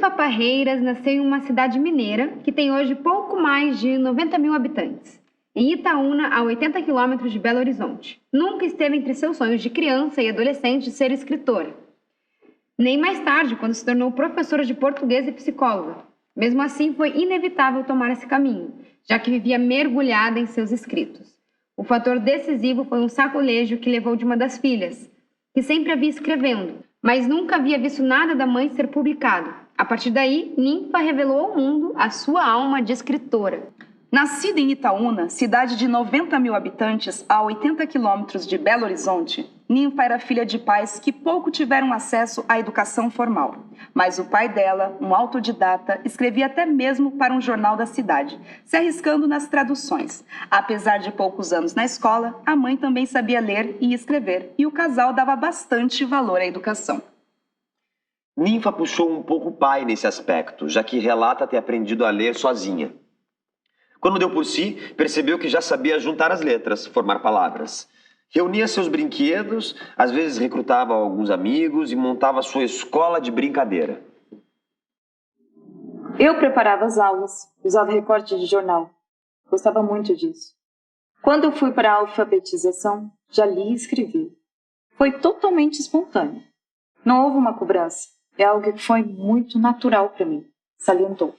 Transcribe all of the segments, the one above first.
Ninfa Parreiras nasceu em uma cidade mineira que tem hoje pouco mais de 90 mil habitantes, em Itaúna, a 80 quilômetros de Belo Horizonte. Nunca esteve entre seus sonhos de criança e adolescente ser escritora. Nem mais tarde, quando se tornou professora de português e psicóloga. Mesmo assim, foi inevitável tomar esse caminho, já que vivia mergulhada em seus escritos. O fator decisivo foi um sacolejo que levou de uma das filhas, que sempre a via escrevendo, mas nunca havia visto nada da mãe ser publicado. A partir daí, Ninfa revelou ao mundo a sua alma de escritora. Nascida em Itaúna, cidade de 90 mil habitantes, a 80 quilômetros de Belo Horizonte, Ninfa era filha de pais que pouco tiveram acesso à educação formal. Mas o pai dela, um autodidata, escrevia até mesmo para um jornal da cidade, se arriscando nas traduções. Apesar de poucos anos na escola, a mãe também sabia ler e escrever, e o casal dava bastante valor à educação. Ninfa puxou um pouco o pai nesse aspecto, já que relata ter aprendido a ler sozinha. Quando deu por si, percebeu que já sabia juntar as letras, formar palavras. Reunia seus brinquedos, às vezes recrutava alguns amigos e montava sua escola de brincadeira. Eu preparava as aulas, usava recorte de jornal. Gostava muito disso. Quando eu fui para a alfabetização, já li e escrevi. Foi totalmente espontâneo. Não houve uma cobrança. É algo que foi muito natural para mim, salientou.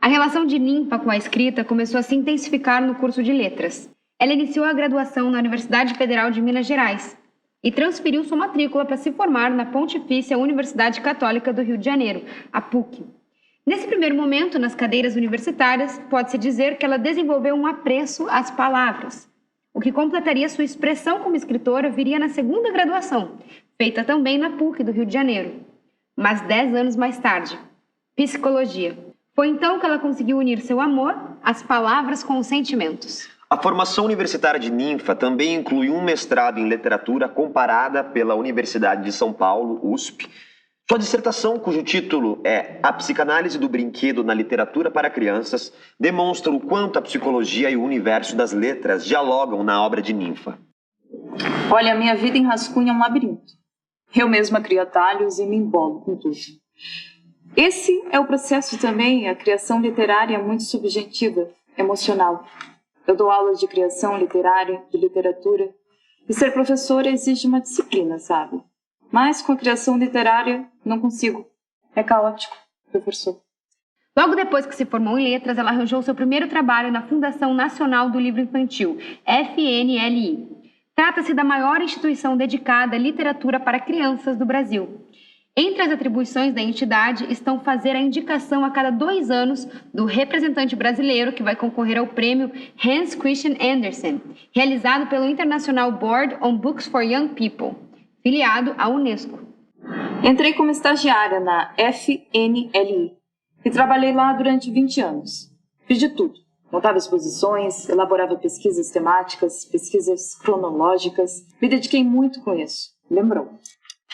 A relação de Ninfa com a escrita começou a se intensificar no curso de letras. Ela iniciou a graduação na Universidade Federal de Minas Gerais e transferiu sua matrícula para se formar na Pontifícia Universidade Católica do Rio de Janeiro, a PUC. Nesse primeiro momento, nas cadeiras universitárias, pode-se dizer que ela desenvolveu um apreço às palavras. O que completaria sua expressão como escritora viria na segunda graduação, feita também na PUC do Rio de Janeiro. Mas 10 anos mais tarde, psicologia. Foi então que ela conseguiu unir seu amor às palavras com os sentimentos. A formação universitária de Ninfa também inclui um mestrado em literatura comparada pela Universidade de São Paulo, USP. Sua dissertação, cujo título é A Psicanálise do Brinquedo na Literatura para Crianças, demonstra o quanto a psicologia e o universo das letras dialogam na obra de Ninfa. Olha, a minha vida em rascunho é um labirinto. Eu mesma crio atalhos e me embolo com tudo. Esse é o processo também, a criação literária é muito subjetiva, emocional. Eu dou aulas de criação literária, de literatura, e ser professora exige uma disciplina, sabe? Mas com a criação literária não consigo. É caótico, professor. Logo depois que se formou em letras, ela arranjou seu primeiro trabalho na Fundação Nacional do Livro Infantil, FNLI. Trata-se da maior instituição dedicada à literatura para crianças do Brasil. Entre as atribuições da entidade estão fazer a indicação a cada 2 anos do representante brasileiro que vai concorrer ao prêmio Hans Christian Andersen, realizado pelo International Board on Books for Young People, filiado à Unesco. Entrei como estagiária na FNLI e trabalhei lá durante 20 anos. Fiz de tudo. Montava exposições, elaborava pesquisas temáticas, pesquisas cronológicas. Me dediquei muito com isso. Lembrou?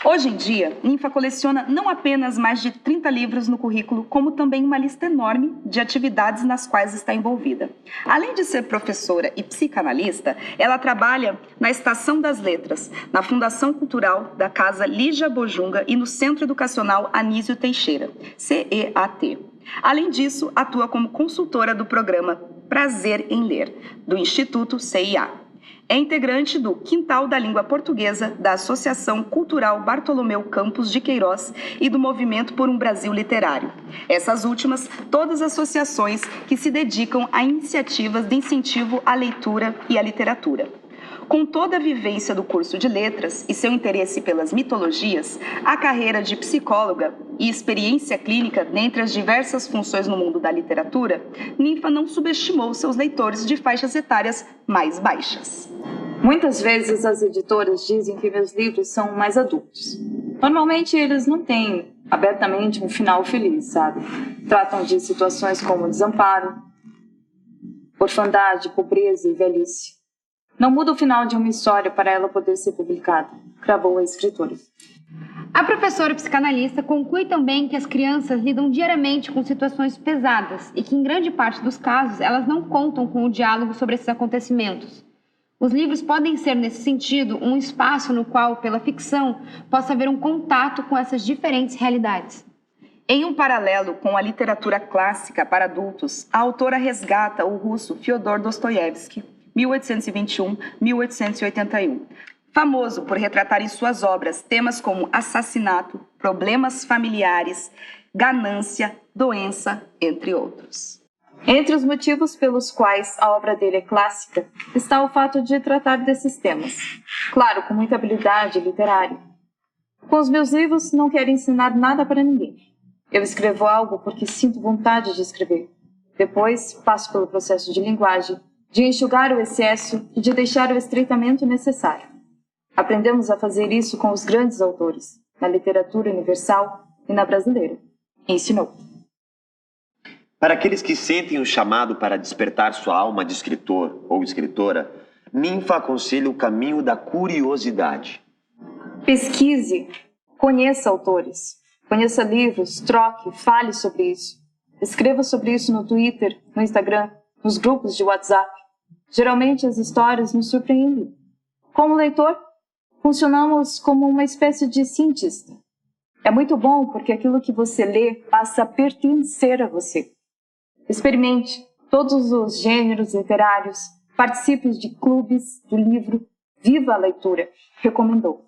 Hoje em dia, Ninfa coleciona não apenas mais de 30 livros no currículo, como também uma lista enorme de atividades nas quais está envolvida. Além de ser professora e psicanalista, ela trabalha na Estação das Letras, na Fundação Cultural da Casa Lígia Bojunga e no Centro Educacional Anísio Teixeira, CEAT. Além disso, atua como consultora do programa Prazer em Ler, do Instituto CIA. É integrante do Quintal da Língua Portuguesa, da Associação Cultural Bartolomeu Campos de Queiroz e do Movimento por um Brasil Literário. Essas últimas, todas associações que se dedicam a iniciativas de incentivo à leitura e à literatura. Com toda a vivência do curso de letras e seu interesse pelas mitologias, a carreira de psicóloga e experiência clínica dentre as diversas funções no mundo da literatura, Ninfa não subestimou seus leitores de faixas etárias mais baixas. Muitas vezes as editoras dizem que meus livros são mais adultos. Normalmente eles não têm abertamente um final feliz, sabe? Tratam de situações como desamparo, orfandade, pobreza e velhice. Não muda o final de uma história para ela poder ser publicada, cravou a escritora. A professora psicanalista conclui também que as crianças lidam diariamente com situações pesadas e que, em grande parte dos casos, elas não contam com o diálogo sobre esses acontecimentos. Os livros podem ser, nesse sentido, um espaço no qual, pela ficção, possa haver um contato com essas diferentes realidades. Em um paralelo com a literatura clássica para adultos, a autora resgata o russo Fyodor Dostoiévski, 1821-1881, famoso por retratar em suas obras temas como assassinato, problemas familiares, ganância, doença, entre outros. Entre os motivos pelos quais a obra dele é clássica está o fato de tratar desses temas, claro, com muita habilidade literária. Com os meus livros, não quero ensinar nada para ninguém. Eu escrevo algo porque sinto vontade de escrever. Depois, passo pelo processo de linguagem, de enxugar o excesso e de deixar o estreitamento necessário. Aprendemos a fazer isso com os grandes autores, na literatura universal e na brasileira. Ensinou. Para aqueles que sentem o chamado para despertar sua alma de escritor ou escritora, Ninfa aconselha o caminho da curiosidade. Pesquise, conheça autores, conheça livros, troque, fale sobre isso. Escreva sobre isso no Twitter, no Instagram, nos grupos de WhatsApp. Geralmente as histórias nos surpreendem. Como leitor, funcionamos como uma espécie de cientista. É muito bom porque aquilo que você lê passa a pertencer a você. Experimente todos os gêneros literários, participe de clubes do livro, viva a leitura. Recomendou.